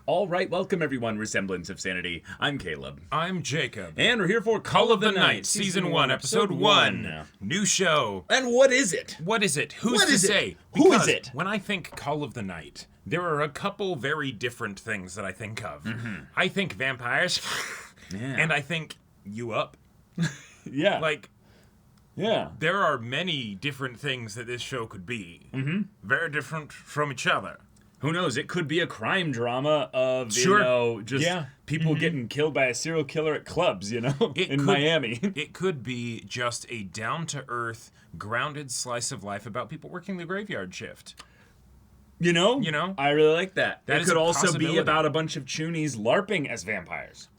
All right, welcome everyone, Semblance of Sanity. I'm Caleb. I'm Jacob. And we're here for Call of the Night, Season 1, Episode 1. New show. And what is it? What is it? Who's to say? Who is it? When I think Call of the Night, there are a couple very different things that I think of. I think vampires, and I think you up. Yeah. Yeah. There are many different things that this show could be. Very different from each other. Who knows? It could be a crime drama of, people getting killed by a serial killer at clubs, in Miami. It could be just a down-to-earth, grounded slice of life about people working the graveyard shift. I really like that. That it could also be about a bunch of Chunies LARPing as vampires.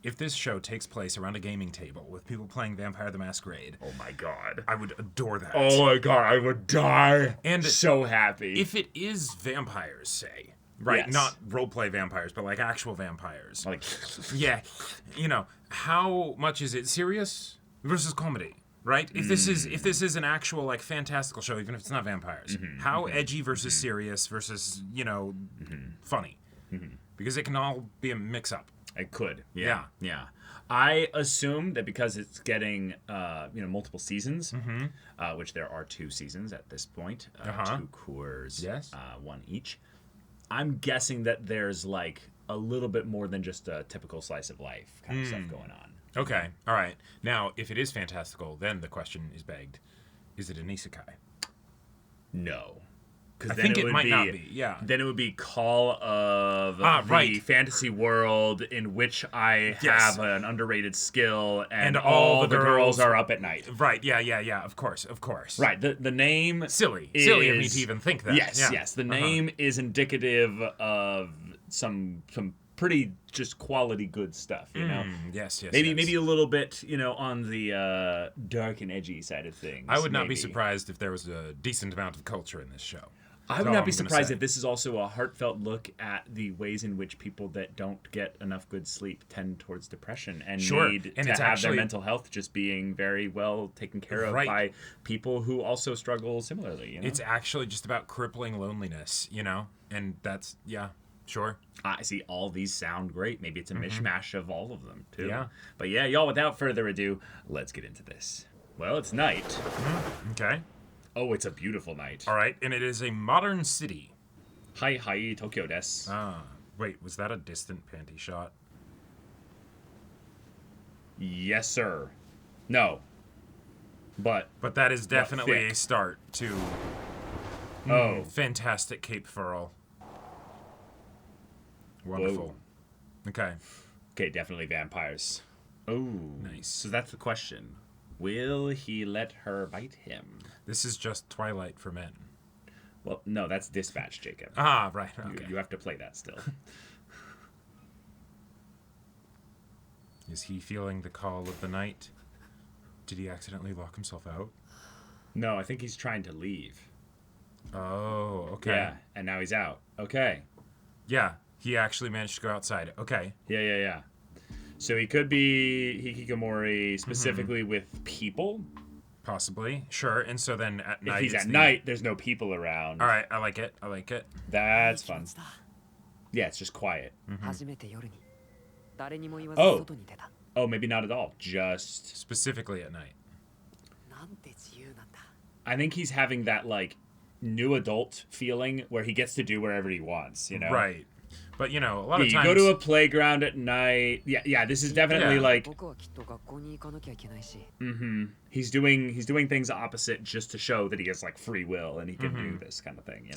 If this show takes place around a gaming table with people playing Vampire the Masquerade, oh my god, I would adore that. Oh my god, I would die. And so happy. If it is vampires, say, right? Yes. Not roleplay vampires, but like actual vampires. Like, yeah, how much is it serious versus comedy? Right? If this is an actual like fantastical show, even if it's not vampires, how edgy versus serious versus funny? Because it can all be a mix-up. It could. Yeah. I assume that because it's getting multiple seasons, which there are 2 seasons at this point, 2 cours, yes, 1 each. I'm guessing that there's like a little bit more than just a typical slice of life kind of stuff going on. Okay. All right. Now, if it is fantastical, then the question is begged: is it an isekai? No. I think it might not be, yeah. Then it would be Call of the fantasy world in which I have an underrated skill and all the girls are up at night. Right, yeah, of course. Right, the name Silly of me to even think that. Yes, the name is indicative of some pretty just quality good stuff, Yes. Maybe a little bit, on the dark and edgy side of things. I would not be surprised if there was a decent amount of culture in this show. I would not be surprised if this is also a heartfelt look at the ways in which people that don't get enough good sleep tend towards depression and need to have their mental health just being very well taken care of by people who also struggle similarly. It's actually just about crippling loneliness, and that's, sure. I see all these sound great. Maybe it's a mishmash of all of them, too. Yeah. But yeah, y'all, without further ado, let's get into this. Well, it's night. Okay. Oh, it's a beautiful night. All right, and it is a modern city. Hi, Tokyo desu. Wait, was that a distant panty shot? Yes, sir. No. But that is definitely a start to fantastic cape furl. Wonderful. Whoa. Okay, definitely vampires. Oh. Nice. So that's the question. Will he let her bite him? This is just Twilight for men. Well, no, that's Dispatch, Jacob. Ah, right. Okay. You have to play that still. Is he feeling the call of the night? Did he accidentally lock himself out? No, I think he's trying to leave. Oh, okay. Yeah, and now he's out. Okay. Yeah, he actually managed to go outside. Okay. Yeah. So he could be hikikomori specifically with people. Possibly. Sure. And so then at night... If he's at night, there's no people around. All right. I like it. That's fun. Yeah, it's just quiet. Oh, maybe not at all. Just... Specifically at night. I think he's having that, new adult feeling where he gets to do wherever he wants, Right. But, a lot of times... You go to a playground at night. Yeah, this is definitely He's doing things opposite just to show that he has, free will and he can do this kind of thing,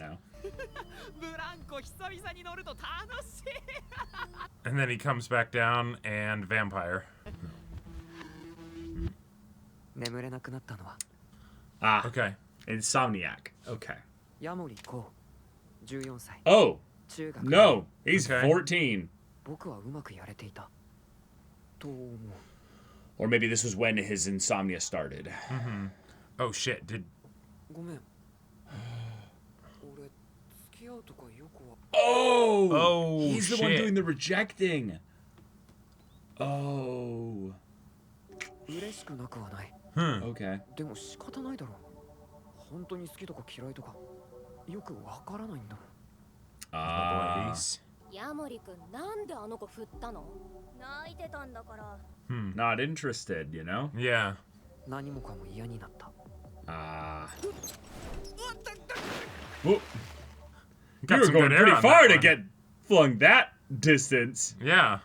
And then he comes back down and vampire. Okay. Insomniac. Okay. Oh! No! He's 14. Or maybe this was when his insomnia started. Oh, shit. Oh! He's the one shit. doing the rejecting. Oh. Okay. 本当に好きとか嫌いとかよくわからないんだもん。Jeez. Not interested, you know? Yeah. Whoop. Got You were some going good air pretty on far that to one. get flung that distance. Yeah.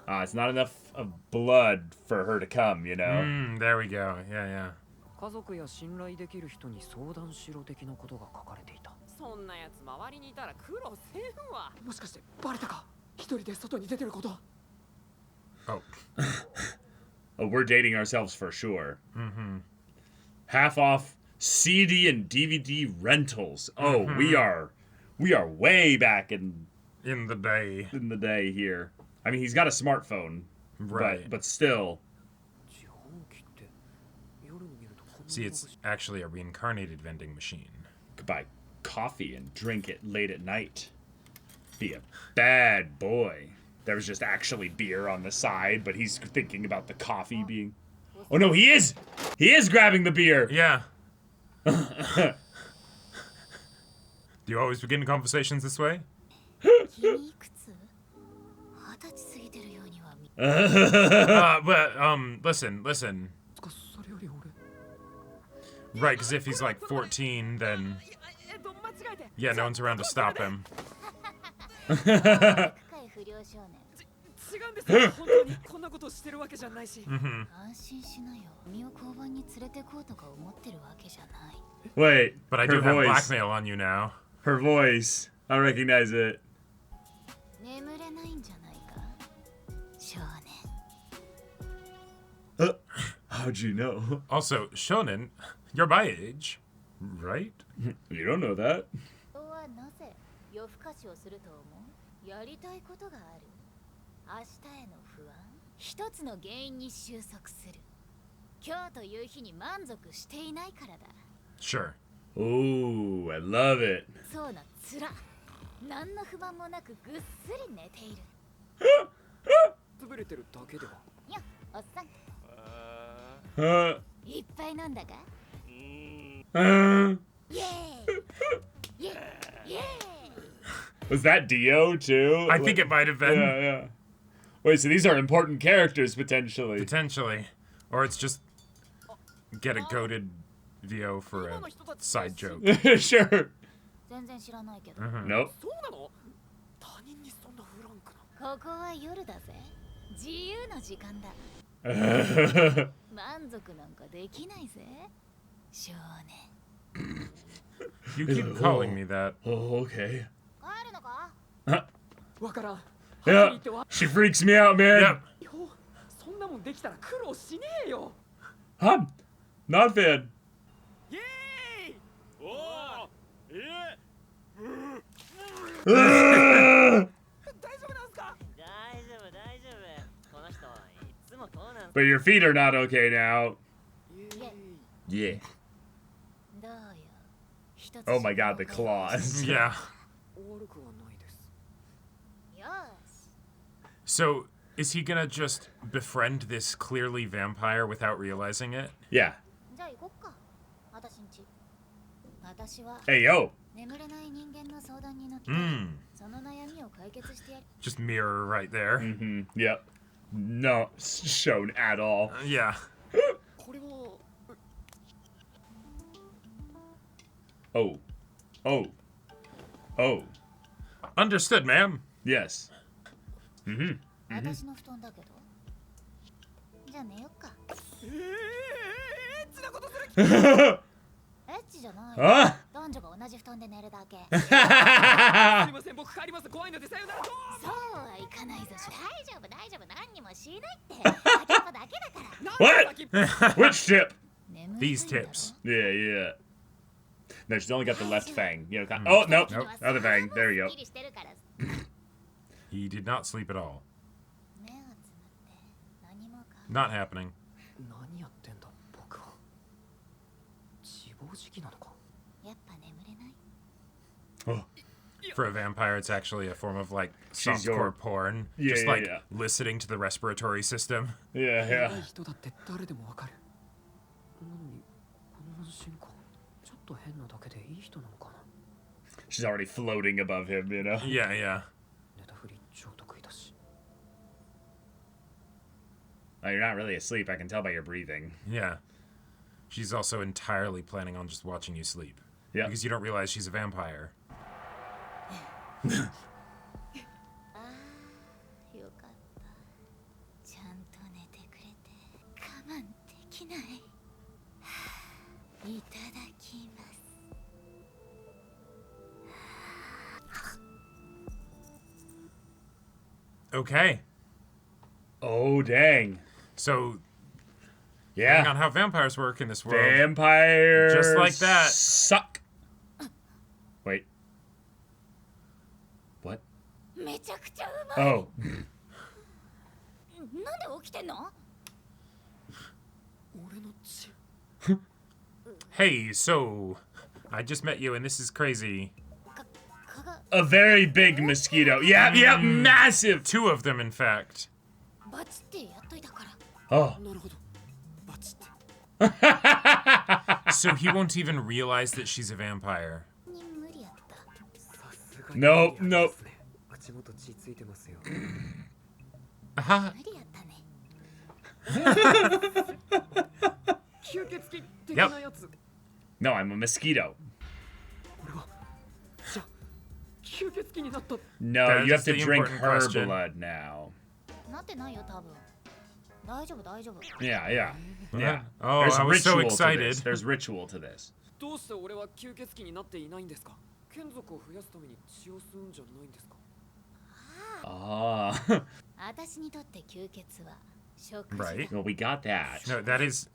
It's not enough of blood for her to come, you know? There we go. Yeah, yeah. 家族や信頼できる人に相談しろ的なことが書かれていた。そんなやつ周りにいたら苦労せんわ。もしかしてバレたか？一人で外に出てること。Oh. Oh, we're dating ourselves for sure. Half off CD and DVD rentals. Oh, we are way back in the day here. I mean, he's got a smartphone, right? But still. See, it's actually a reincarnated vending machine. Could buy coffee and drink it late at night. Be a bad boy. There was just actually beer on the side, but he's thinking about the coffee being... Oh no, he is! He is grabbing the beer! Yeah. Do you always begin conversations this way? Listen. Right, because if he's like 14, then... Yeah, no one's around to stop him. Wait, but I do have blackmail on you now. Her voice. I recognize it. How'd you know? Also, Shonen, you're my age, right? You don't know that. Sure. Ooh, I love it. Was that Dio too? I think it might have been. Yeah. Wait, so these are important characters potentially. Potentially. Or it's just get a goated VO for a side joke. Sure. Nope. You keep calling me that. Oh, okay. Yeah, she freaks me out, man. Yep. Huh? Not a fan. But your feet are not okay now. Yeah. Oh my god, the claws. Yeah. So, is he gonna just befriend this clearly vampire without realizing it? Yeah. Hey, yo. Just mirror right there. Yep. Not shown at all. Yeah. Oh. Understood, ma'am. Yes. Huh? What? Which tip? These tips. Yeah. No, she's only got the left fang. You know, oh, nope. Other fang. There you go. He did not sleep at all. Not happening. Oh. For a vampire, it's actually a form of like softcore porn. Just like listening to the respiratory system. Yeah. She's already floating above him, you know? Yeah, yeah. Oh, you're not really asleep. I can tell by your breathing. Yeah. She's also entirely planning on just watching you sleep. Yeah. Because you don't realize she's a vampire. Okay. Oh, dang. So, yeah. depending on how vampires work in this world. Vampires. Just like that. Suck. Wait. What? Oh. Hey, so I just met you and this is crazy. A very big mosquito. Yeah, yeah, massive. 2 of them, in fact. Oh. So he won't even realize that she's a vampire. No, no. Yep. No, I'm a mosquito. No, That you have is to the drink important her question. blood now. Yeah, yeah. Yeah. Oh, There's I was so ritual to excited. this. There's ritual to this. Ah. Right. Well, we got that. No, that is...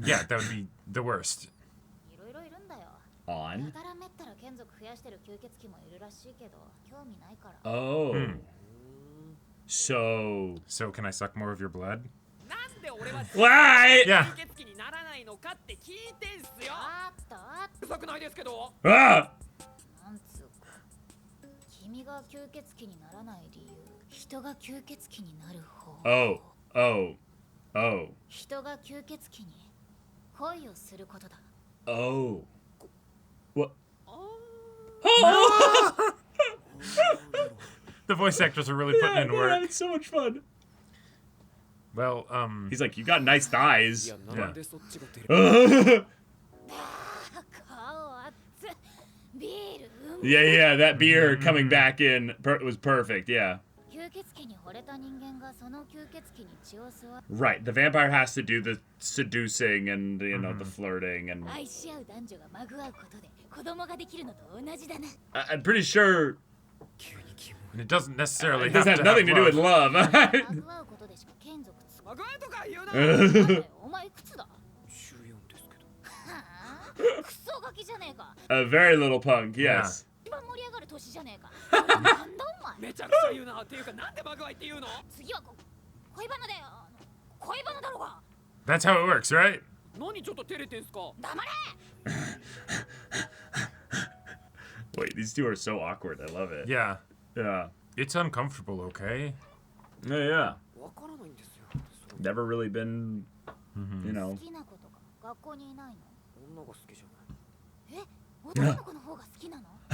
Yeah, that would be the worst. On. Oh. So. So can I suck more of your blood? Why? Yeah. Ah! Oh. Oh. Oh. Oh. What? Oh! The voice actors are really putting in work. Yeah, it's so much fun. Well, He's like, you got nice thighs. Yeah. Yeah, yeah, that beer coming back in was perfect, yeah. Right, the vampire has to do the seducing and, you know, the flirting and... I'm pretty sure... And it doesn't necessarily it doesn't have nothing to do with love. A very little punk, yes. That's how it works, right? Wait, these two are so awkward. I love it. Yeah. Yeah. It's uncomfortable, okay? Yeah, yeah. Never really been, you know.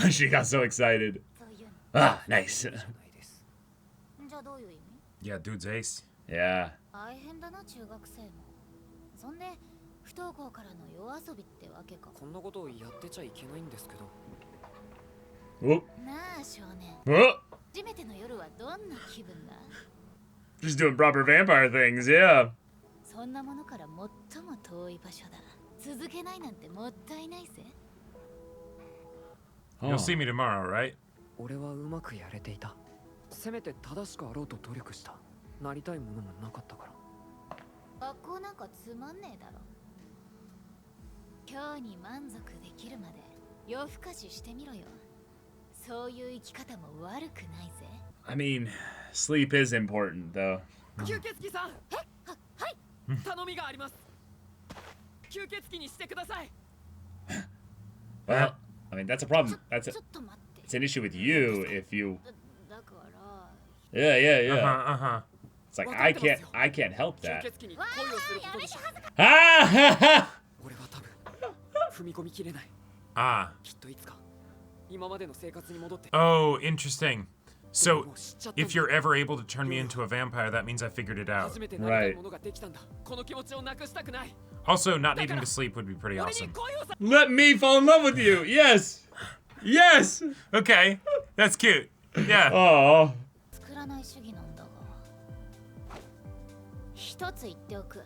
She got so excited. Ah, nice. Yeah, dude's ace. Yeah. Whoop. Whoop. Just doing proper vampire things, yeah. You'll see me tomorrow, right? I mean, sleep is important, though. Well, I mean, that's a problem. It's an issue with you if you... Yeah, yeah, yeah. It's like, I can't help that. Ah! Ah. Oh, interesting. So, if you're ever able to turn me into a vampire, that means I figured it out. Right. Also, not needing to sleep would be pretty awesome. Let me fall in love with you. Yes. Yes. Okay. That's cute. Yeah. Oh. 一つ言っておく。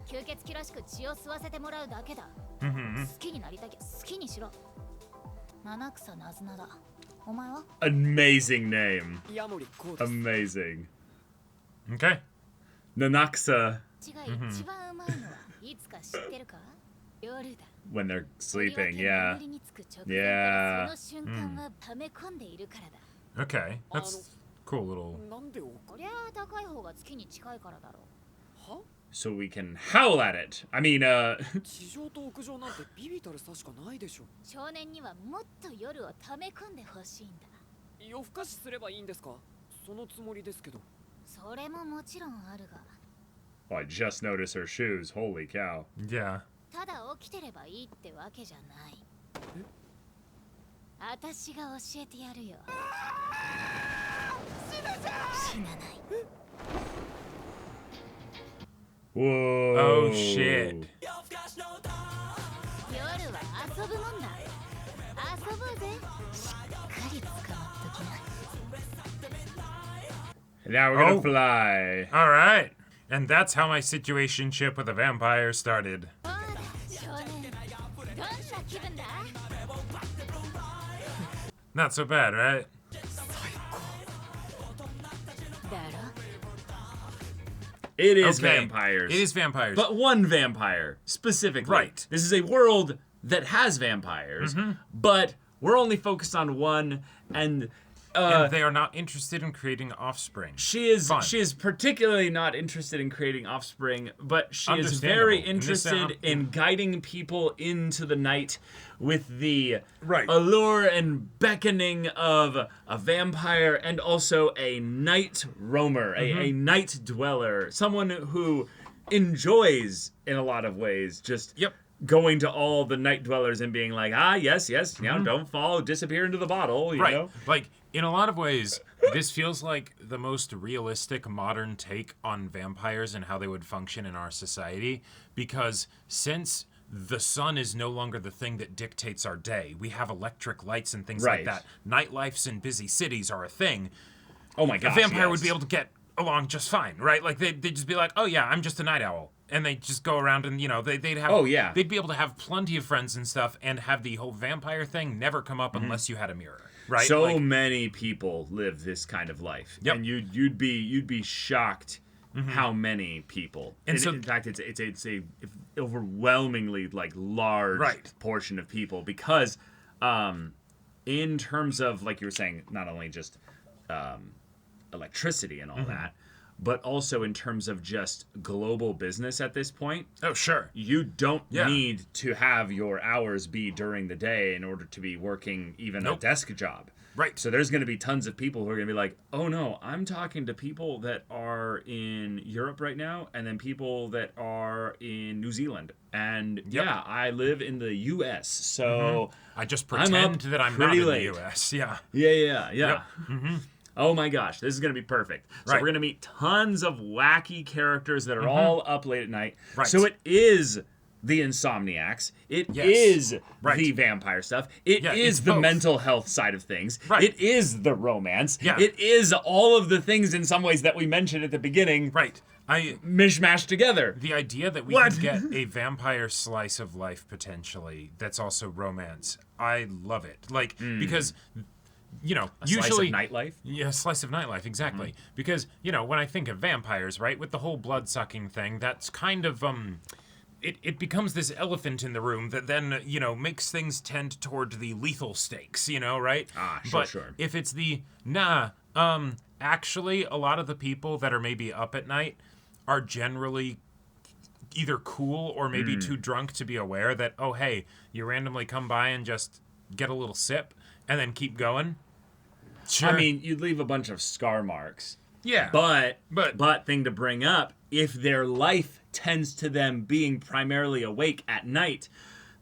吸血鬼らしく血を吸わせてもらうだけだ。好きになりたきゃ好きにしろ。七草ナズナだ。お前は Amazing name. Amazing. Okay. Nanakusa. 血が一番うまいのはいつか知ってるか？夜だ。 When they're sleeping, yeah. 眠りにつく直前 Yeah. からその瞬間が溜め込んでいるからだ。Okay. That's cool little. こりゃあ高い方が月に近いからだろう。 So we can howl at it. I mean, 地上と屋上なんてビビたる差しかないでしょ。少年にはもっと夜を溜め込んでほしいんだ。夜更かしすればいいんですか？そのつもりですけど。それももちろんあるが。oh, I just noticed her shoes. Holy cow. Yeah. ただ起きてればいいってわけじゃない。私が教えてやるよ。死なない。 Whoa. Oh shit. 夜は遊ぶもんだ。遊ぼうぜ。しっかり捕まっときな。 Now we're gonna fly. All right. And that's how my situationship with a vampire started. 少年、どんな気分だ？ Not so bad, right? だろ？ It is Okay. vampires. It is vampires. But one vampire, specifically. Right. This is a world that has vampires, but we're only focused on one, and and they are not interested in creating offspring. she is Fun. particularly not interested in creating offspring, but she is Understandable. very In this interested in guiding people into the night with the Right. allure and beckoning of a vampire and also a night roamer, a night dweller, someone who enjoys in a lot of ways just Yep. going to all the night dwellers and being like, ah, yes, you know, don't fall, disappear into the bottle, you Right. know? Like, in a lot of ways, this feels like the most realistic modern take on vampires and how they would function in our society. Because since the sun is no longer the thing that dictates our day, we have electric lights and things Right. like that. Nightlifes in busy cities are a thing. Oh my gosh, A vampire yes. would be able to get along just fine, right? Like, they'd just be like, oh yeah, I'm just a night owl. And they just go around and, you know, they'd have... Oh, yeah. They'd be able to have plenty of friends and stuff and have the whole vampire thing never come up unless you had a mirror, right? So Like, many people live this kind of life, Yep. and you'd be shocked how many people. And so- in fact, it's a overwhelmingly like large Right. portion of people because, in terms of like you were saying, not only just electricity and all that, but also in terms of just global business at this point. oh, sure. You don't Yeah. need to have your hours be during the day in order to be working even a Nope. desk job. Right. So there's going to be tons of people who are going to be like, oh no, I'm talking to people that are in Europe right now and then people that are in New Zealand. And yeah, I live in the US. So I just I'm pretend up that I'm not pretty in late. the U.S. Yeah. Yeah. Oh my gosh, this is going to be perfect. So Right. we're going to meet tons of wacky characters that are all up late at night. Right. So it is the Insomniacs. It Yes. is Right. the vampire stuff. It Yeah, is it's the both. mental health side of things. Right. It is the romance. Yeah. It is all of the things in some ways that we mentioned at the beginning Right. mishmashed together. The idea that we What? can get a vampire slice of life potentially that's also romance. I love it. Like, because, you know, usually... Slice of nightlife. Yeah, slice of nightlife, exactly. Because, you know, when I think of vampires, right, with the whole blood-sucking thing, that's kind of, it becomes this elephant in the room that then, you know, makes things tend toward the lethal stakes, you know, right? Sure. If it's the, actually, a lot of the people that are maybe up at night are generally either cool or maybe too drunk to be aware that, oh, hey, you randomly come by and just get a little sip and then keep going. Sure. I mean, you'd leave a bunch of scar marks. yeah. But But- thing to bring up, if their life tends to them being primarily awake at night,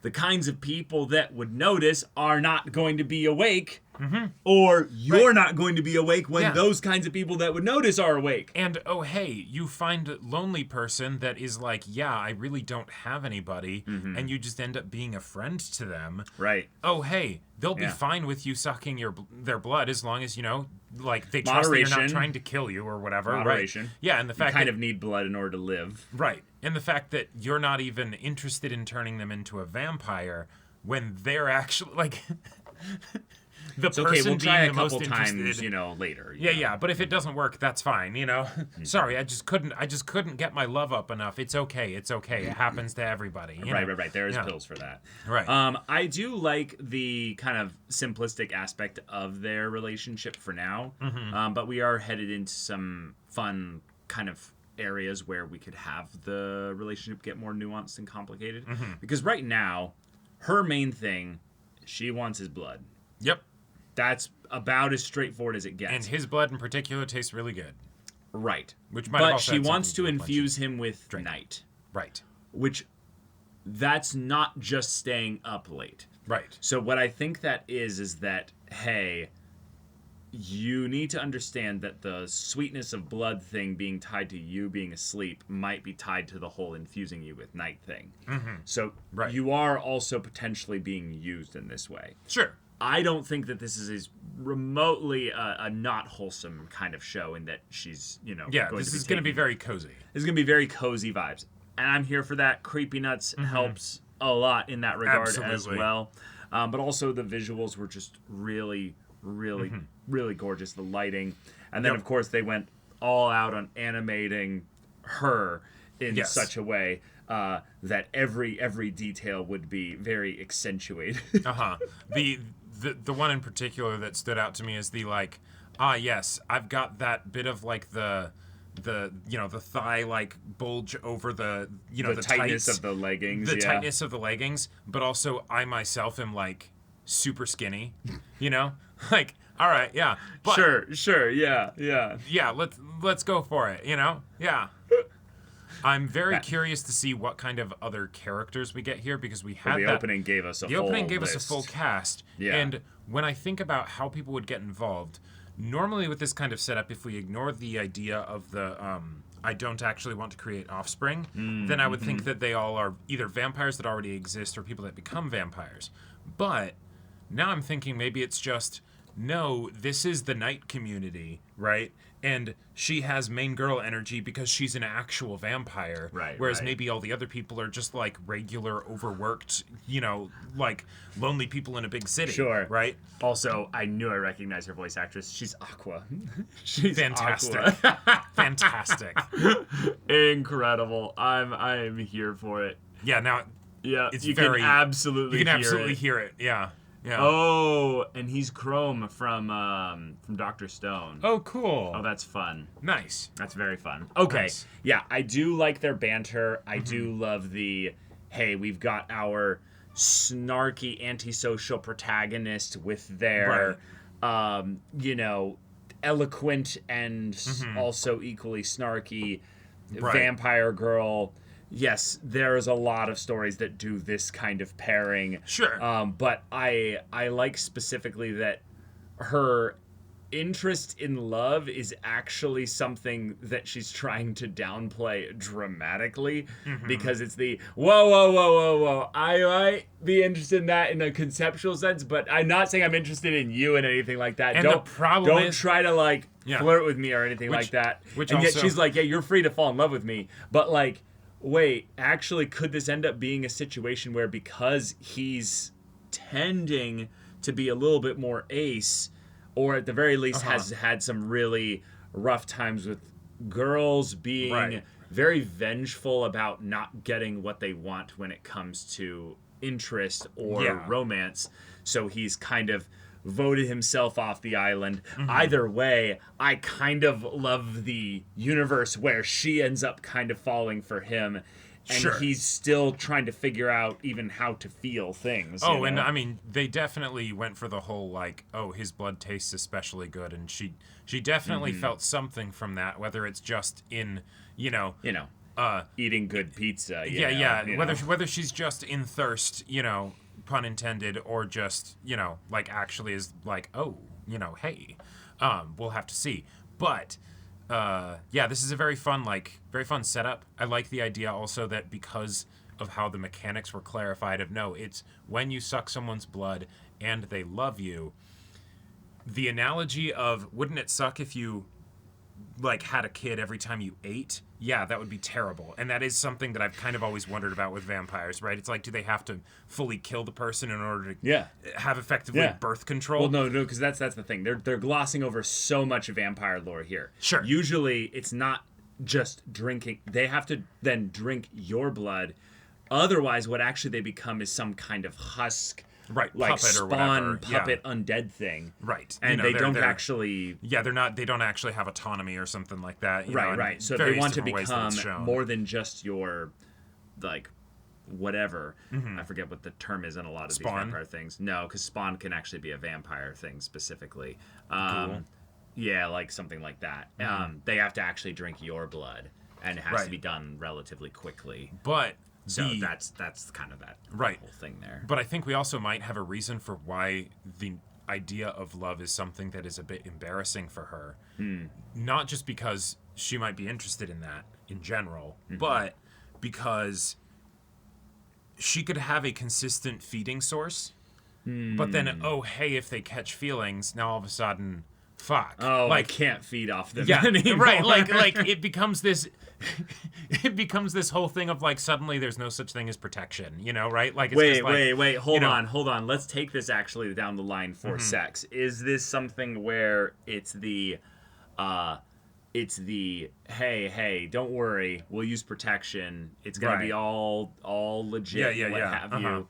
the kinds of people that would notice are not going to be awake, or you're not going to be awake when those kinds of people that would notice are awake. And, oh, hey, you find a lonely person that is like, yeah, I really don't have anybody, and you just end up being a friend to them. Right. Oh, hey, they'll be fine with you sucking their blood as long as, you know, like, they trust that you're not trying to kill you or whatever. Moderation. Right? Yeah, and the fact you kind of need blood in order to live. Right. And the fact that you're not even interested in turning them into a vampire when they're actually, like... It's okay, we'll try a couple times, you know, later. Yeah, but if it doesn't work, that's fine, you know? Sorry, I just couldn't get my love up enough. It's okay. It happens to everybody. You know? Right. There's pills for that. Right. I do like the kind of simplistic aspect of their relationship for now, but we are headed into some fun kind of areas where we could have the relationship get more nuanced and complicated. Because right now, her main thing, she wants his blood. Yep. That's about as straightforward as it gets. And his blood in particular tastes really good. Right. But she wants to infuse him with night. Right. Which, that's not just staying up late. Right. So what I think that is that, hey, you need to understand that the sweetness of blood thing being tied to you being asleep might be tied to the whole infusing you with night thing. So you are also potentially being used in this way. Sure. I don't think that this is remotely a not wholesome kind of show in that she's, you know... Yeah, this is going to be very cozy. This is going to be very cozy vibes. And I'm here for that. Creepy Nuts helps a lot in that regard as well. But also the visuals were just really, really, really gorgeous. The lighting. And then, of course, they went all out on animating her in such a way that every detail would be very accentuated. The one in particular that stood out to me is the like, yes, I've got that bit of like the you know, the thigh like bulge over the, you know, the tightness tights, of the leggings. The tightness of the leggings, but also I myself am like super skinny, you know? Like, all right, yeah. But, sure, yeah. Yeah, let's go for it, you know? Yeah. I'm very curious to see what kind of other characters we get here because we had the opening gave us a full cast. Yeah. And when I think about how people would get involved, normally with this kind of setup, if we ignore the idea of the I don't actually want to create offspring, then I would think that they all are either vampires that already exist or people that become vampires. But now I'm thinking maybe it's just, no, this is the night community, right? And she has main girl energy because she's an actual vampire. Right. Whereas maybe all the other people are just like regular, overworked, you know, like lonely people in a big city. Sure. Right? Also, I knew I recognized her voice actress. She's Aqua. She's fantastic. Aqua. Fantastic. Incredible. I'm here for it. Yeah, now it's you can absolutely hear it. Yeah. Yeah. Oh, and he's Chrome from Dr. Stone. Oh, cool. Oh, that's fun. Nice. That's very fun. Okay. Nice. Yeah, I do like their banter. I do love the, hey, we've got our snarky antisocial protagonist with their, you know, eloquent and also equally snarky vampire girl. Yes, there's a lot of stories that do this kind of pairing. Sure. But I like specifically that her interest in love is actually something that she's trying to downplay dramatically because it's the whoa. I might be interested in that in a conceptual sense, but I'm not saying I'm interested in you and anything like that. And don't try to like flirt with me or anything like that. And yet she's like, yeah, you're free to fall in love with me, but like, wait, actually, could this end up being a situation where because he's tending to be a little bit more ace, or at the very least has had some really rough times with girls being very vengeful about not getting what they want when it comes to interest or romance, so he's kind of voted himself off the island. Either way, I kind of love the universe where she ends up kind of falling for him, and he's still trying to figure out even how to feel things. Oh, and I mean, they definitely went for the whole like, oh, his blood tastes especially good, and she definitely felt something from that, whether it's just in, you know, eating good pizza. Whether she's just in thirst, pun intended, or just, like actually is like, oh, hey, we'll have to see. But this is a very fun setup. I like the idea also that because of how the mechanics were clarified of it's when you suck someone's blood and they love you. The analogy of wouldn't it suck if you like had a kid every time you ate? Yeah, that would be terrible. And that is something that I've kind of always wondered about with vampires, right? It's like, do they have to fully kill the person in order to have effectively birth control? Well, no, because that's the thing. They're glossing over so much vampire lore here. Sure. Usually, it's not just drinking. They have to then drink your blood. Otherwise, what actually they become is some kind of husk, right? Like puppet spawn, or whatever. puppet, undead thing, right? And they don't actually. Yeah, they don't actually have autonomy or something like that. Right. So they want to become more than just your, like, whatever. I forget what the term is in a lot of these vampire things. No, because spawn can actually be a vampire thing specifically. Cool. Yeah, like something like that. They have to actually drink your blood, and it has to be done relatively quickly. But so that's kind of that whole thing there. But I think we also might have a reason for why the idea of love is something that is a bit embarrassing for her. Not just because she might be interested in that in general, but because she could have a consistent feeding source. But then, if they catch feelings, now all of a sudden, fuck. Oh, like, I can't feed off them anymore. Right, like it becomes this whole thing of like suddenly there's no such thing as protection, right? Like it's wait, hold on. Let's take this actually down the line for sex. Is this something where it's the hey, don't worry, we'll use protection. It's gonna be all legit, have you.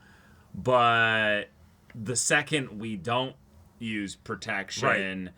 But the second we don't use protection,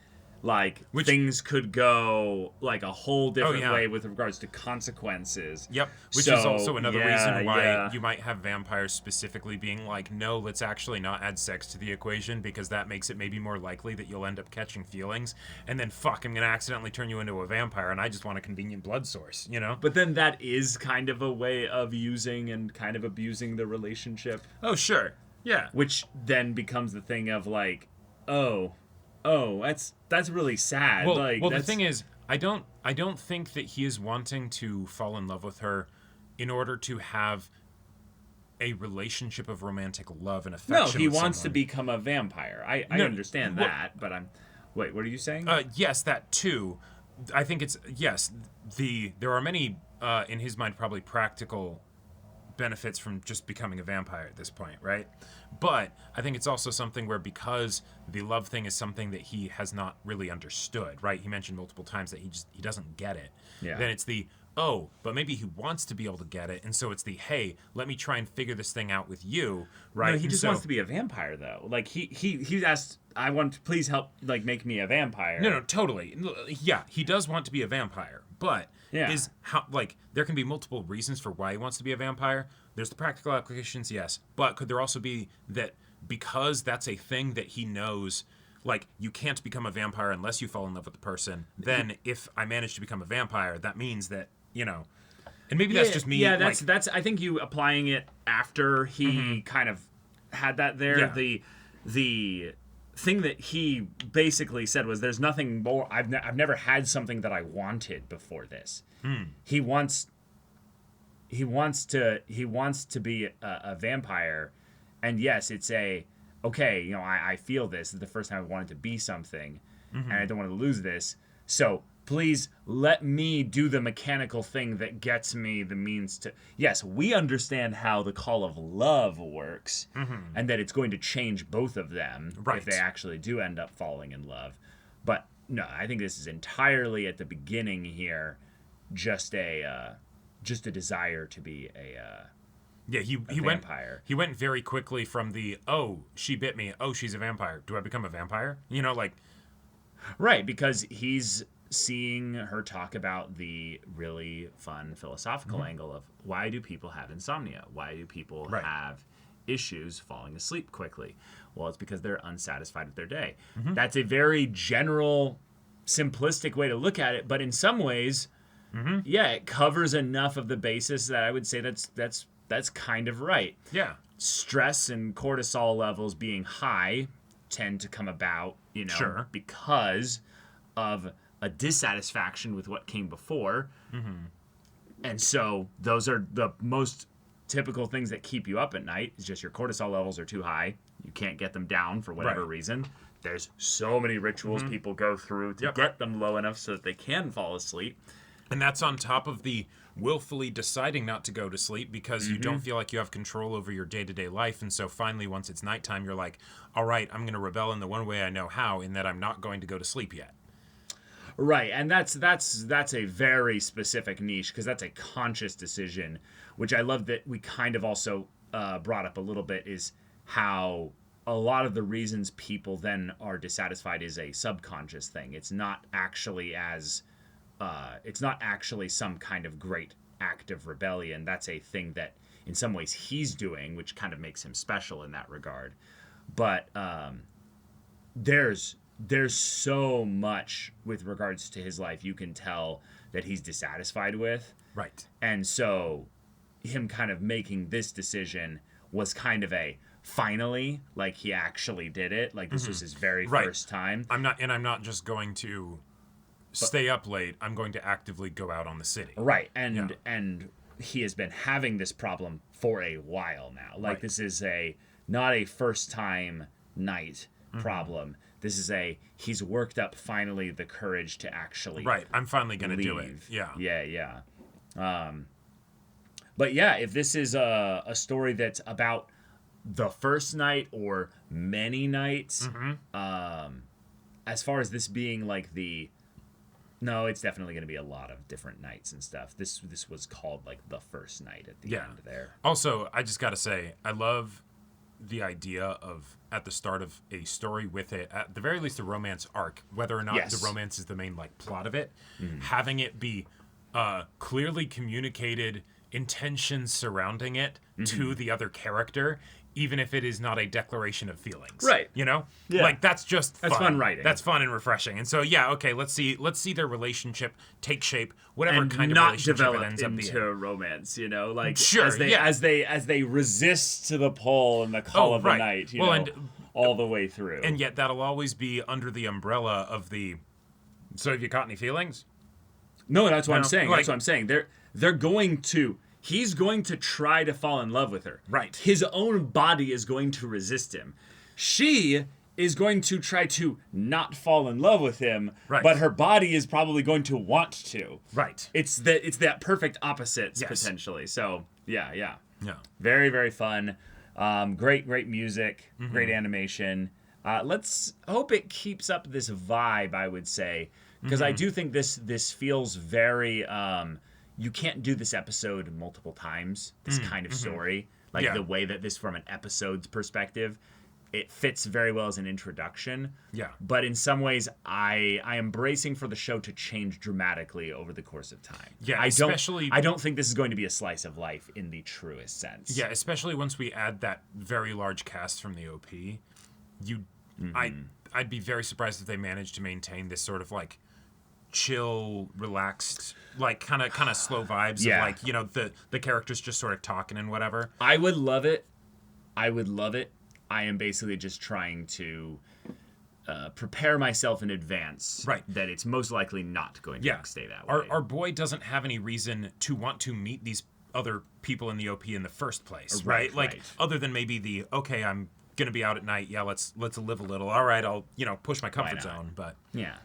like things could go like a whole different way with regards to consequences. Yep. Which is also another reason why you might have vampires specifically being like, no, let's actually not add sex to the equation because that makes it maybe more likely that you'll end up catching feelings. And then I'm gonna accidentally turn you into a vampire and I just want a convenient blood source, But then that is kind of a way of using and kind of abusing the relationship. Oh, sure. Yeah. Which then becomes the thing of like, oh, that's really sad. Well, the thing is, I don't think that he is wanting to fall in love with her in order to have a relationship of romantic love and affection. No, he wants to become a vampire. I understand that, but wait, what are you saying? Yes, that too. I think it's there are many in his mind probably practical benefits from just becoming a vampire at this point, right? But I think it's also something where because the love thing is something that he has not really understood, right? He mentioned multiple times that he doesn't get it. Yeah. Then it's the but maybe he wants to be able to get it, and so it's the hey, let me try and figure this thing out with you, right? No, he just wants to be a vampire though. Like he asked, I want to please help, like make me a vampire. No, totally. Yeah, he does want to be a vampire, but is how like there can be multiple reasons for why he wants to be a vampire. There's the practical applications, yes, but could there also be that because that's a thing that he knows, like you can't become a vampire unless you fall in love with the person. Then if I manage to become a vampire, that means that and maybe that's just me. Yeah, that's I think you applying it after he kind of had that there. Yeah. The thing that he basically said was, "There's nothing more. I've never had something that I wanted before this." He wants to be a vampire, and yes, it's okay. I feel this. This is the first time I wanted to be something, and I don't want to lose this. So please let me do the mechanical thing that gets me the means to... Yes, we understand how the call of love works, and that it's going to change both of them if they actually do end up falling in love. But no, I think this is entirely at the beginning here, just a desire to be a vampire. He went very quickly from the she bit me, she's a vampire. Do I become a vampire? Right, because he's seeing her talk about the really fun philosophical angle of why do people have insomnia? Why do people have issues falling asleep quickly? Well, it's because they're unsatisfied with their day. That's a very general, simplistic way to look at it, but in some ways, yeah, it covers enough of the basis that I would say that's kind of right. Yeah. Stress and cortisol levels being high tend to come about, because of a dissatisfaction with what came before. And so those are the most typical things that keep you up at night. Is just your cortisol levels are too high. You can't get them down for whatever reason. There's so many rituals people go through to get them low enough so that they can fall asleep. And that's on top of the willfully deciding not to go to sleep because you don't feel like you have control over your day-to-day life. And so finally, once it's nighttime, you're like, all right, I'm going to rebel in the one way I know how, in that I'm not going to go to sleep yet. Right, and that's a very specific niche because that's a conscious decision, which I love that we kind of also brought up a little bit, is how a lot of the reasons people then are dissatisfied is a subconscious thing. It's not actually some kind of great act of rebellion. That's a thing that in some ways he's doing, which kind of makes him special in that regard. But there's so much with regards to his life you can tell that he's dissatisfied with. Right. And so him kind of making this decision was kind of a finally, like he actually did it. Like this was his very first time. I'm not just going to stay up late. I'm going to actively go out on the city. Right. And he has been having this problem for a while now. Like this is not a first time night problem. This is he's worked up finally the courage to actually I'm finally going to do it. Yeah. Yeah. But yeah, if this is a story that's about the first night or many nights, as far as this being like no, it's definitely going to be a lot of different nights and stuff. This was called like the first night at the end there. Also, I just got to say, I love the idea of at the start of a story with it, at the very least, a romance arc, whether or not the romance is the main like plot of it, having it be clearly communicated intentions surrounding it to the other character, even if it is not a declaration of feelings. Right. You know? Yeah. Like that's fun writing. That's fun and refreshing. And so okay, let's see their relationship take shape, whatever and kind of not relationship develop it ends up being. Into romance, like sure, as they resist to the pull and the call of the night, all the way through. And yet that'll always be under the umbrella of the so have you caught any feelings? No, that's what I'm saying. That's what I'm saying. He's going to try to fall in love with her. Right. His own body is going to resist him. She is going to try to not fall in love with him, but her body is probably going to want to. Right. It's that perfect opposites potentially. So, yeah. Very, very fun. Great music, great animation. Let's hope it keeps up this vibe, I would say, because I do think this feels very you can't do this episode multiple times, this kind of story. Like the way that this, from an episode's perspective, it fits very well as an introduction. Yeah. But in some ways, I am bracing for the show to change dramatically over the course of time. Yeah, I don't think this is going to be a slice of life in the truest sense. Yeah, especially once we add that very large cast from the OP. I'd be very surprised if they managed to maintain this sort of like chill, relaxed, like kind of slow vibes of like, the characters just sort of talking and whatever. I would love it. I am basically just trying to prepare myself in advance that it's most likely not going to stay that way. Our boy doesn't have any reason to want to meet these other people in the OP in the first place, right? Like other than maybe I'm gonna be out at night, let's live a little, all right, I'll push my comfort zone, but yeah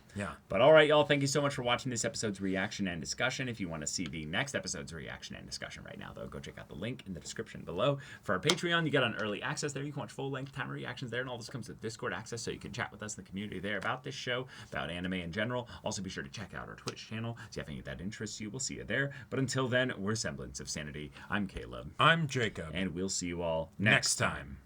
but all right, y'all, thank you so much for watching this episode's reaction and discussion. If you want to see the next episode's reaction and discussion right now, though, go check out the link in the description below. For our Patreon, you get on early access there. You can watch full-length time reactions there, and all this comes with Discord access, so you can chat with us in the community there about this show, about anime in general. Also, be sure to check out our Twitch channel, so if any of that interests you, we'll see you there. But until then, we're Semblance of Sanity. I'm Caleb. I'm Jacob. And we'll see you all next time.